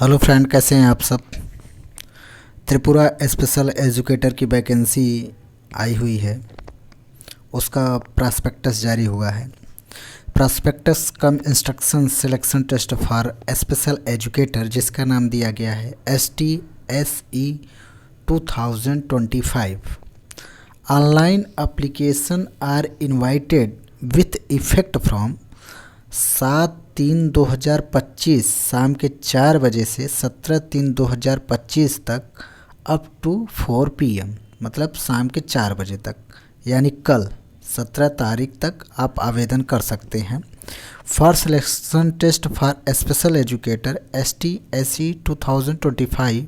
Hello friend, कैसे हैं आप सब। त्रिपुरा स्पेशल एजुकेटर की वैकेंसी आई हुई है, उसका प्रॉस्पेक्टस जारी हुआ है। Prospectus cum instruction selection test for special educator, जिसका नाम दिया गया है STSE 2025। Online application are invited with effect from 7/3/2025 शाम के 4 बजे से 17/3/2025 तक अप टू 4 PM, मतलब शाम के 4 बजे तक, यानी कल 17 तारीख तक आप आवेदन कर सकते हैं। For selection test for special educator STSE 2025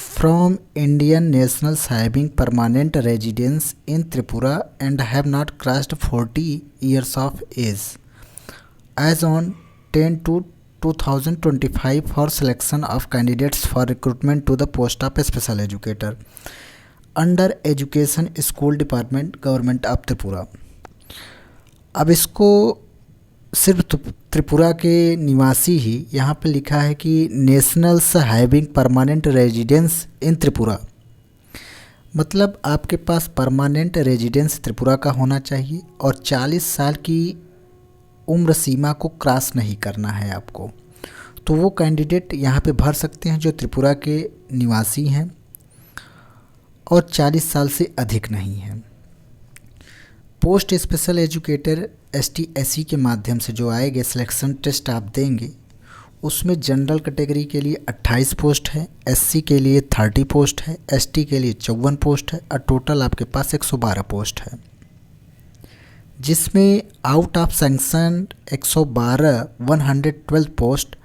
from Indian nationals having permanent residence in Tripura and have not crossed 40 years of age as on 10/2/2025 for selection of candidates for recruitment to the post of special educator under education school department government of Tripura। अब इसको सिर्फ त्रिपुरा के निवासी ही, यहाँ पे लिखा है कि नेशनल्स हैविंग परमानेंट रेजिडेंस इन त्रिपुरा, मतलब आपके पास परमानेंट रेजिडेंस त्रिपुरा का होना चाहिए और 40 साल की उम्र सीमा को क्रॉस नहीं करना है आपको। तो वो कैंडिडेट यहाँ पे भर सकते हैं जो त्रिपुरा के निवासी हैं और 40 साल से अधिक नहीं हैं। पोस्ट स्पेशल एजुकेटर STSE के माध्यम से जो आएंगे सिलेक्शन टेस्ट आप देंगे, उसमें जनरल कैटेगरी के लिए 28 पोस्ट है, SC के लिए 30 पोस्ट है, ST के लिए 54 पोस्ट है और टोटल आपके पास 112 पोस्ट है, जिसमें out of sanction 112 post,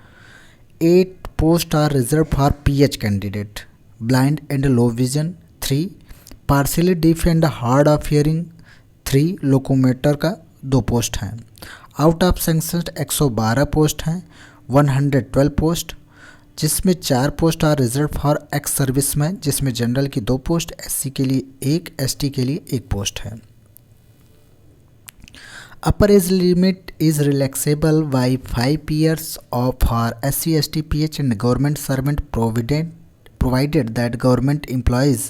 8 post are reserve for PH candidate, blind and low vision 3, partially deaf and hard of hearing 3, locomotor का 2 पोस्ट हैं। आउट ऑफ सैंक्शन 112 पोस्ट हैं, 112 पोस्ट, जिसमें 4 post are reserve for ex serviceman, जिसमें general की 2 post, SC के लिए 1, ST के लिए 1 पोस्ट है। अपर age limit is relaxable by 5 years for SC, ST, PH and government servant provided that government employees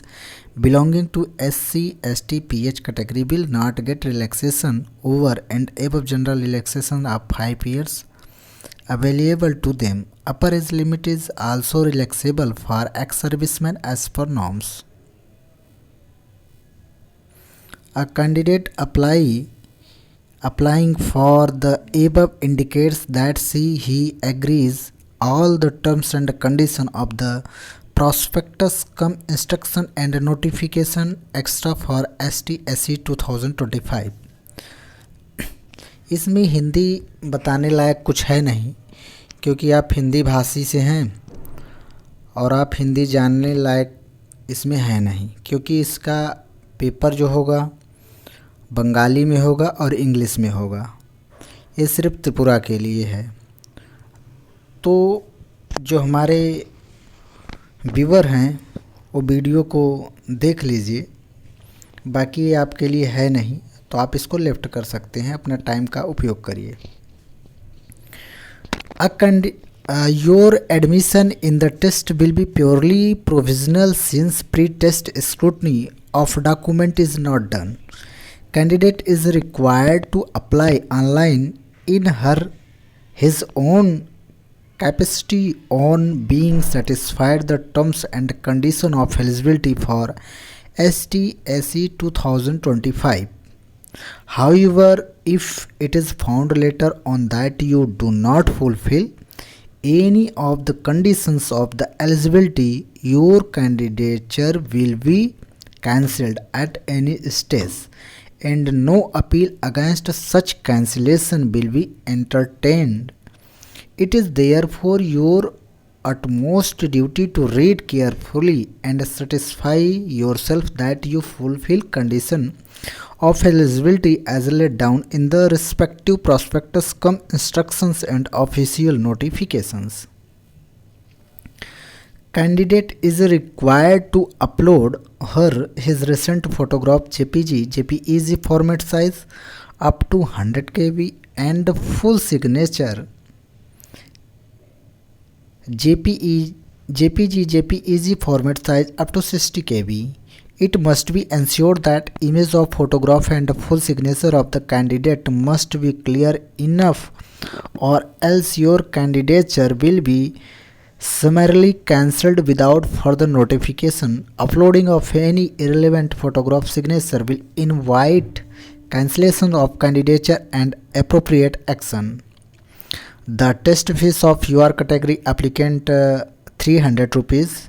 belonging to SC, ST, PH category will not get relaxation over and above general relaxation of 5 years available to them. Upper age limit is also relaxable for ex-servicemen as per norms. A candidate applying for the above indicates that he agrees all the terms and conditions of the prospectus cum instruction and notification extra for STSE 2025। इसमें हिंदी बताने लायक कुछ है नहीं, क्योंकि आप हिंदी भाषी से हैं और आप हिंदी जानने लायक इसमें है नहीं, क्योंकि इसका पेपर जो होगा बंगाली में होगा और इंग्लिश में होगा। ये सिर्फ त्रिपुरा के लिए है। तो जो हमारे व्यूअर हैं वो वीडियो को देख लीजिए, बाकी ये आपके लिए है नहीं, तो आप इसको लेफ्ट कर सकते हैं, अपना टाइम का उपयोग करिए। Your admission in the test will be purely provisional since pre-test scrutiny of document is not done. Candidate is required to apply online in his own capacity on being satisfied the terms and condition of eligibility for STSE 2025. However, if it is found later on that you do not fulfill any of the conditions of the eligibility, your candidature will be cancelled at any stage and no appeal against such cancellation will be entertained. It is therefore your utmost duty to read carefully and satisfy yourself that you fulfill condition of eligibility as laid down in the respective prospectus cum instructions and official notifications. Candidate is required to upload his recent photograph JPEG format size up to 100 KB and full signature JPE, JPG format size up to 60 KB. It must be ensured that image of photograph and full signature of the candidate must be clear enough, or else your candidature will be summarily cancelled without further notification. Uploading of any irrelevant photograph signature will invite cancellation of candidature and appropriate action. The test fees of your category applicant 300 rupees,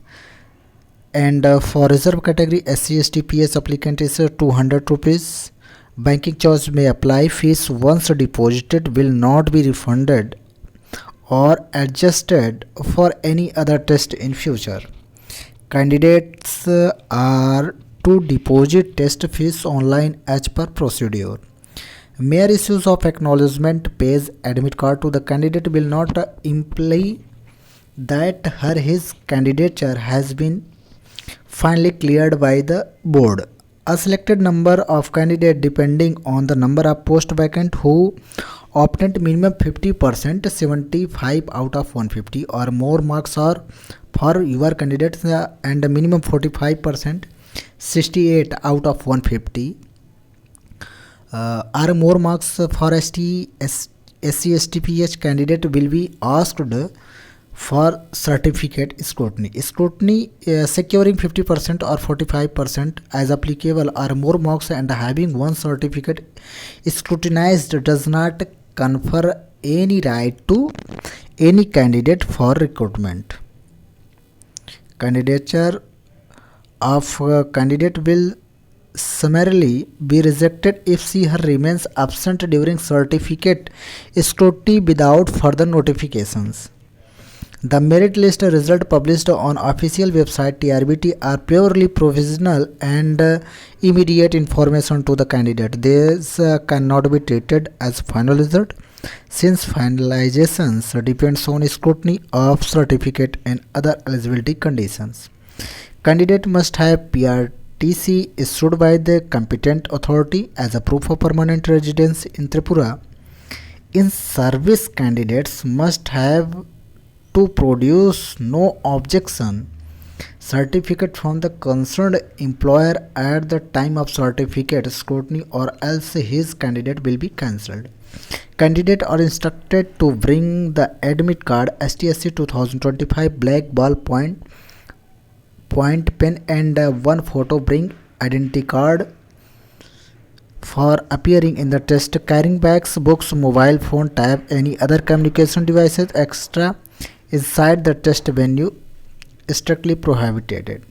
and for reserve category SC/ST PS applicant is 200 rupees. Banking charge may apply. Fees once deposited will not be refunded or adjusted for any other test in future. Candidates are to deposit test fees online as per procedure. Mere issues of acknowledgement page admit card to the candidate will not imply that his candidature has been finally cleared by the board. A selected number of candidates depending on the number of post vacant who obtained minimum 50%, 75 out of 150 or more marks are for your candidates, and minimum 45%, 68 out of 150 or more marks for SC/ST candidate will be asked for certificate scrutiny. Securing 50% or 45% as applicable or more marks and having one certificate scrutinized does not confer any right to any candidate for recruitment. Candidature of candidate will summarily be rejected if she/her remains absent during certificate scrutiny without further notifications. The merit list result published on official website TRBT are purely provisional and immediate information to the candidate. This cannot be treated as final result, since finalizations depends on scrutiny of certificate and other eligibility conditions. Candidate must have PRTC issued by the competent authority as a proof of permanent residence in Tripura. In service, candidates must have to produce no objection certificate from the concerned employer at the time of certificate scrutiny, or else his candidate will be cancelled. Candidates are instructed to bring the admit card, STSC 2025 black ball point pen and one photo. Bring identity card for appearing in the test. Carrying bags, books, mobile phone, tab, any other communication devices extra inside the test venue strictly prohibited.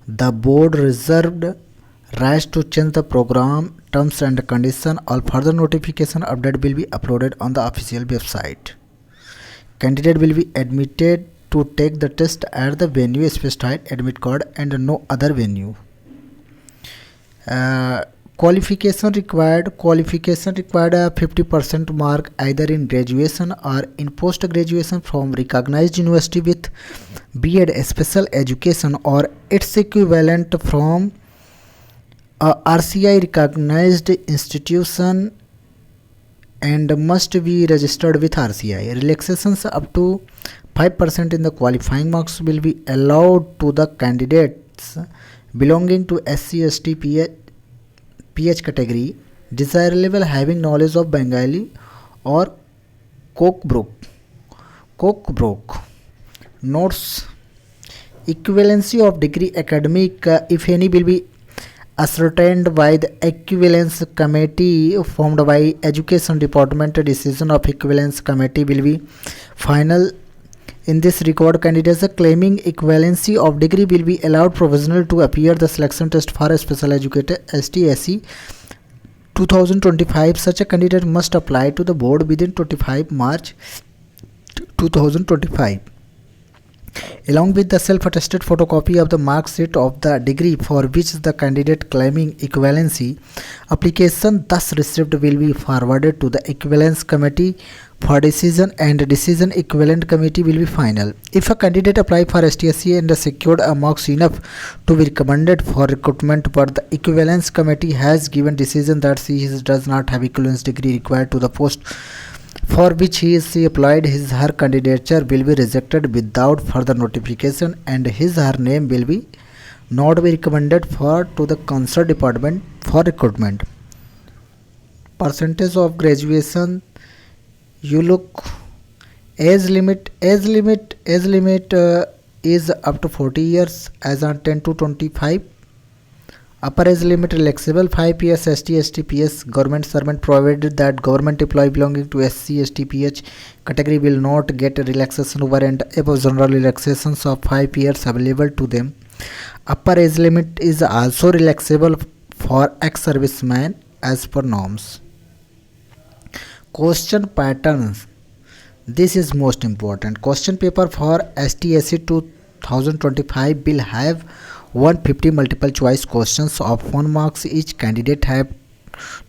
The board reserved rights to change the program terms and conditions. All further notification update will be uploaded on the official website. Candidate will be admitted to take the test at the venue specified admit card and no other venue. Qualification required a 50% mark either in graduation or in post graduation from recognized university with B.Ed special education or its equivalent from a RCI recognized institution and must be registered with RCI. Relaxations up to 5% in the qualifying marks will be allowed to the candidates belonging to SC/ST PH category, desirable having knowledge of Bengali or Cockbrook. Notes: equivalency of degree academic, if any, will be ascertained by the equivalence committee formed by education department. Decision of equivalence committee will be final. In this record, candidates claiming equivalency of degree will be allowed provisional to appear the selection test for a special educator ST/SC 2025. Such a candidate must apply to the board within 25 March 2025 along with the self-attested photocopy of the mark sheet of the degree for which the candidate claiming equivalency application thus received will be forwarded to the equivalence committee for decision, and decision equivalent committee will be final. If a candidate applied for STSC and secured a marks enough to be recommended for recruitment, but the equivalence committee has given decision that he does not have equivalence degree required to the post for which he is applied, his her candidature will be rejected without further notification, and his her name will be not be recommended for to the concerned department for recruitment. Percentage of graduation, you look, age limit is up to 40 years as on 10 to 25. Upper age limit relaxable 5 years ST STPS government servant, provided that government employee belonging to SC STPH category will not get relaxation over and above general relaxations of 5 years available to them. Upper age limit is also relaxable for ex-servicemen as per norms. Question patterns, this is most important. Question paper for STSC 2025 will have 150 multiple choice questions of 1 marks each. Candidate have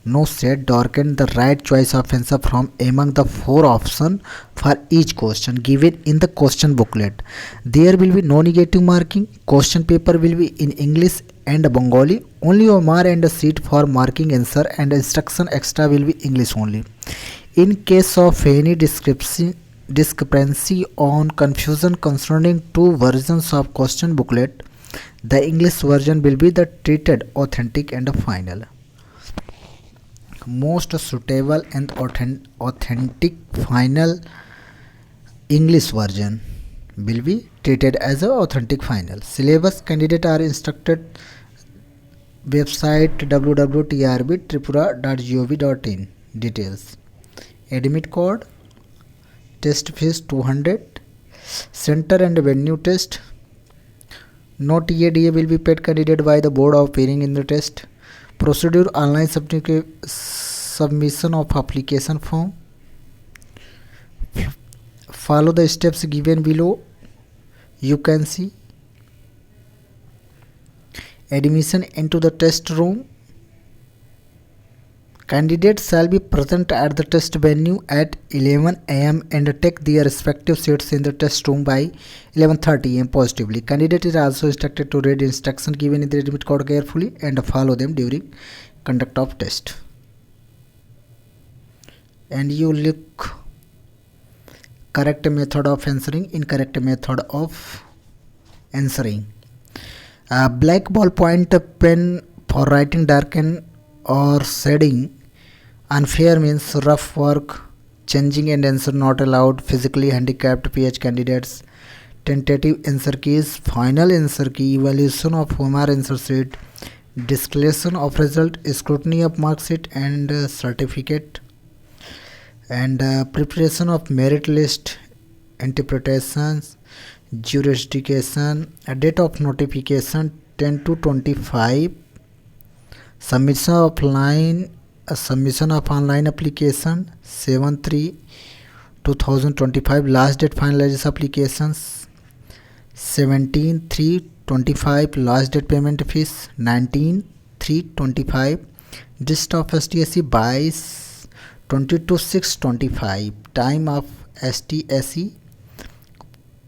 no set darken the right choice of answer from among the 4 options for each question given in the question booklet. There will be no negative marking. Question paper will be in English and Bengali. Only Omar and a seat for marking answer, and instruction extra will be English only. In case of any discrepancy on confusion concerning 2 versions of question booklet, the English version will be the treated authentic and final. Most suitable and authentic final English version will be treated as a authentic final. Syllabus, candidate are instructed website www.trbtripura.gov.in. Details. Admit code, test fees 200, center and venue test. No TADA will be paid candidate by the board of appearing in the test. Procedure, online submission of application form. Follow the steps given below. You can see. Admission into the test room. Candidates shall be present at the test venue at 11 am and take their respective seats in the test room by 11:30 am positively. Candidate is also instructed to read instructions given in the admit code carefully and follow them during conduct of test. And you look correct method of answering, incorrect method of answering. Black ball point pen for writing darken or shading. Unfair means rough work, changing and answer not allowed. Physically handicapped PH candidates. Tentative answer keys, final answer key, evaluation of OMR answer sheet, disclosure of result, scrutiny of mark sheet and certificate, and preparation of merit list, interpretations, jurisdiction, date of notification 10 to 25, submission of online application 7/3/2025, last date finalized applications 17/3/25, last date payment fees 19/3/25, list of STSC by 22/6/25, time of STSC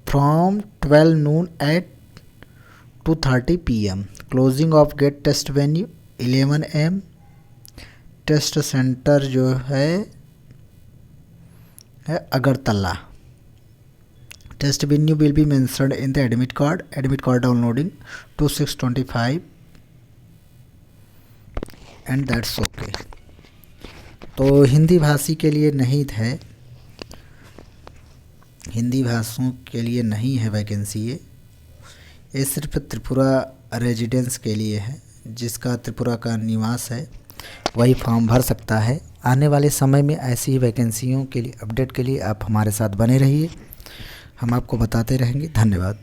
from 12 noon at 2:30 PM, closing of gate test venue 11 am, test centre जो है Agartala. Test venue will be mentioned in the admit card downloading 2625 and that's okay. तो हिंदी भाषी के लिए नहीं है, हिंदी भाषियों के लिए नहीं है वैकेंसी. ये सिर्फ त्रिपुरा रेजिडेंस के लिए है. जिसका त्रिपुरा का निवास है वही फॉर्म भर सकता है. आने वाले समय में ऐसी ही वैकेंसियों के लिए अपडेट के लिए आप हमारे साथ बने रहिए, हम आपको बताते रहेंगे. धन्यवाद.